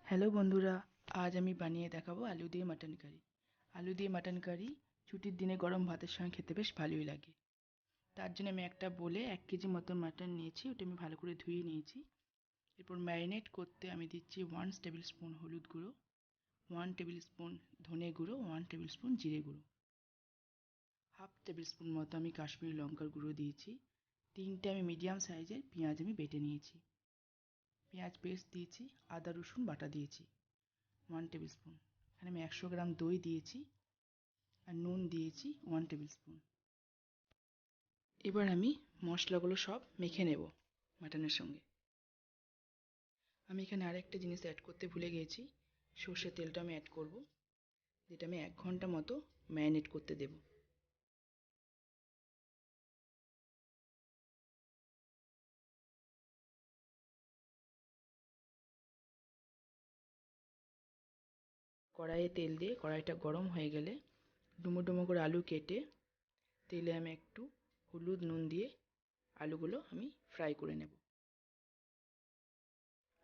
Hello বন্ধুরা, আজ আমি বানিয়ে দেখাবো আলু দিয়ে মাটন কারি। আলু দিয়ে মাটন কারি ছুটির দিনে গরম ভাতের সঙ্গে খেতে বেশ ভালোই লাগে। তার জন্য আমি একটা বলে 1 কেজি মতন মাটন নিয়েছি, ওটা আমি ভালো করে ধুয়ে নিয়েছি। এরপর ম্যারিনেট করতে আমি দিচ্ছি 1 টেবিল স্পুন হলুদ গুঁড়ো, 1 টেবিল স্পুন ধনে গুঁড়ো, 1 টেবিল স্পুন জিরে গুঁড়ো, হাফ টেবিল স্পুন মতো আমি কাশ্মীরি লঙ্কার গুঁড়ো দিয়েছি। 3টে আমি মিডিয়াম সাইজের পেঁয়াজ আমি বেটে নিয়েছি। পেঁয়াজ পেস্ট দিয়েছি, আদা রসুন বাটা দিয়েছি 1 টেবিল স্পুন। এখানে আমি 100 গ্রাম দই দিয়েছি আর নুন দিয়েছি 1 টেবিল স্পুন। এবার আমি মশলাগুলো সব মেখে নেব মাটনের সঙ্গে। আমি এখানে আরেকটা জিনিস অ্যাড করতে ভুলে গিয়েছি, সর্ষের তেলটা আমি অ্যাড করব, যেটা আমি 1 ঘন্টা মতো ম্যারিনেট করতে দেব। কড়াইয়ে তেল দিয়ে কড়াইটা গরম হয়ে গেলে ডুমো ডুমো করে আলু কেটে তেলে আমি একটু হলুদ নুন দিয়ে আলুগুলো আমি ফ্রাই করে নেব।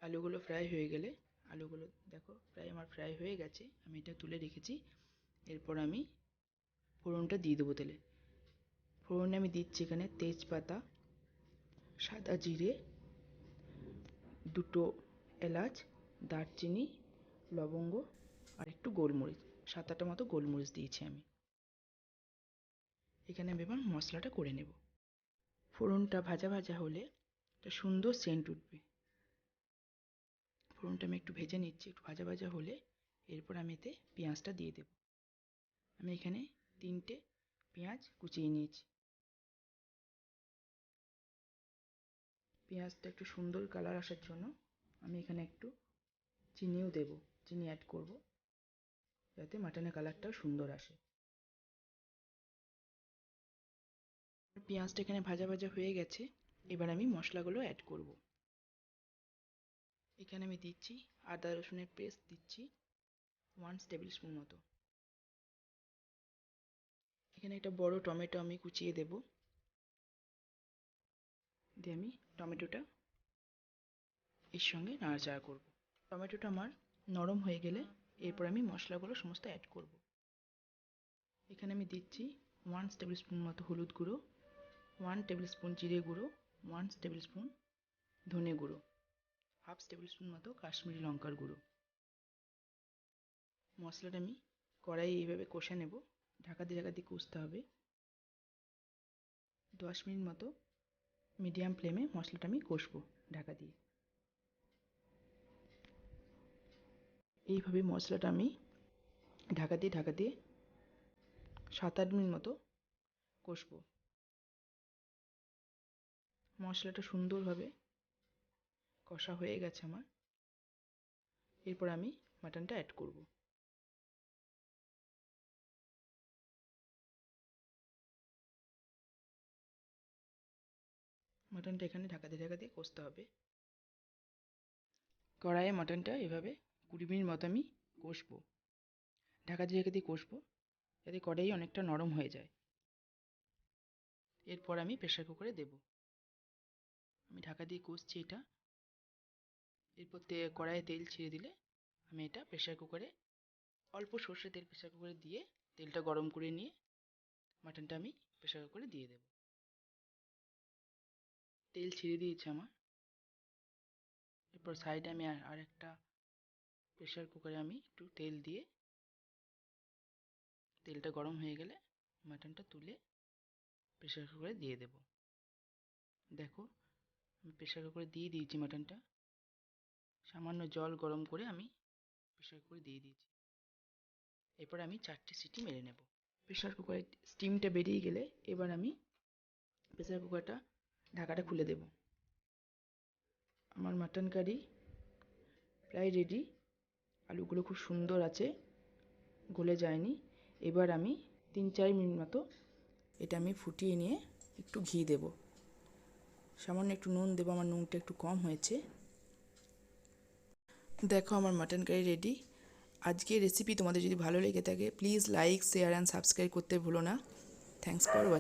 আলুগুলো ফ্রাই হয়ে গেলে, আলুগুলো দেখো প্রায় আমার ফ্রাই হয়ে গেছে, আমি এটা তুলে রেখেছি। এরপর আমি ফোড়নটা দিয়ে দেবো তেলে। ফোড়নে আমি দিচ্ছি এখানে তেজপাতা, সাদা জিরে, 2টো এলাচ, দারচিনি, লবঙ্গ আর একটু গোলমরিচ, 7-8টা মতো গোলমরিচ দিয়েছি আমি। এখানে আমি এবার মশলাটা করে নেব। ফোড়নটা ভাজা ভাজা হলে একটা সুন্দর সেন্ট উঠবে। ফোড়নটা আমি একটু ভেজে নিচ্ছি, একটু ভাজা ভাজা হলে এরপর আমি এতে পেঁয়াজটা দিয়ে দেব। আমি এখানে 3টে পেঁয়াজ কুচিয়ে নিয়েছি। পেঁয়াজটা একটু সুন্দর কালার আসার জন্য আমি এখানে একটু চিনিও দেব, চিনি অ্যাড করব, যাতে মাটনের কালারটাও সুন্দর আসে। পেঁয়াজটা এখানে ভাজা ভাজা হয়ে গেছে, এবার আমি মশলাগুলো অ্যাড করব। এখানে আমি দিচ্ছি আদা রসুনের পেস্ট দিচ্ছি 1 টেবিল স্পুন মতো। এখানে একটা বড় টমেটো আমি কুচিয়ে দেব, দিয়ে আমি টমেটোটা এর সঙ্গে নাড়াচাড়া করব। টমেটোটা আমার নরম হয়ে গেলে এরপর আমি মশলাগুলো সমস্ত অ্যাড করব। এখানে আমি দিচ্ছি 1 টেবিল স্পুন মতো হলুদ গুঁড়ো, 1 টেবিল স্পুন জিরে গুঁড়ো, 1 টেবিল স্পুন ধনে গুঁড়ো, হাফ টেবিল স্পুন মতো কাশ্মীরি লঙ্কার গুঁড়ো। মশলাটা আমি কড়াইয়ে এইভাবে কষে নেব, ঢাকা দিয়ে কষতে হবে। 10 মিনিট মতো মিডিয়াম ফ্লেমে মশলাটা আমি কষবো ঢাকা দিয়ে। এইভাবে মশলাটা আমি ঢাকা দিয়ে 7-8 মিনিট মতো কষবো। মশলাটা সুন্দরভাবে কষা হয়ে গেছে আমার। এরপর আমি মাটনটা অ্যাড করব। মাটনটা এখানে ঢাকা দিয়ে কষতে হবে। কড়াইয়ে মাটনটা এভাবে 20 মিনিট মতো আমি কষবো, ঢাকা দিয়ে কষবো, যাতে কড়াই অনেকটা নরম হয়ে যায়। এরপর আমি প্রেসার কুকারে দেব। আমি ঢাকা দিয়ে কষছি এটা। এরপর কড়াইয়ে তেল ছেড়ে দিলে আমি এটা প্রেসার কুকারে অল্প সর্ষে তেল প্রেসার কুকারে দিয়ে তেলটা গরম করে নিয়ে মাটনটা আমি প্রেসার কুকারে দিয়ে দেব। তেল ছেড়ে দিয়েছে আমার। এরপর সাইডে আমি আর একটা প্রেসার কুকারে আমি একটু তেল দিয়ে তেলটা গরম হয়ে গেলে মাটনটা তুলে প্রেসার কুকারে দিয়ে দেব। দেখো আমি প্রেসার কুকারে দিয়ে দিয়েছি মাটনটা। সামান্য জল গরম করে আমি প্রেসার কুকারে দিয়ে দিয়েছি। এরপর আমি 4টে সিটি মেরে নেব। প্রেসার কুকারের স্টিমটা বেরিয়ে গেলে এবার আমি প্রেসার কুকারটা ঢাকাটা খুলে দেব। আমার মাটন কারি প্রায় রেডি। আলুগুলো খুব সুন্দর আছে, গলে যায়নি। এবার আমি 3-4 মিনিট মতো এটা আমি ফুটিয়ে নিয়ে একটু ঘি দেব, সামান্য একটু নুন দেবো, আমার নুনটা একটু কম হয়েছে। দেখো আমার মাটন কারি রেডি। আজকের রেসিপি তোমাদের যদি ভালো লেগে থাকে please like, share and subscribe করতে ভুলো না। Thanks for watching.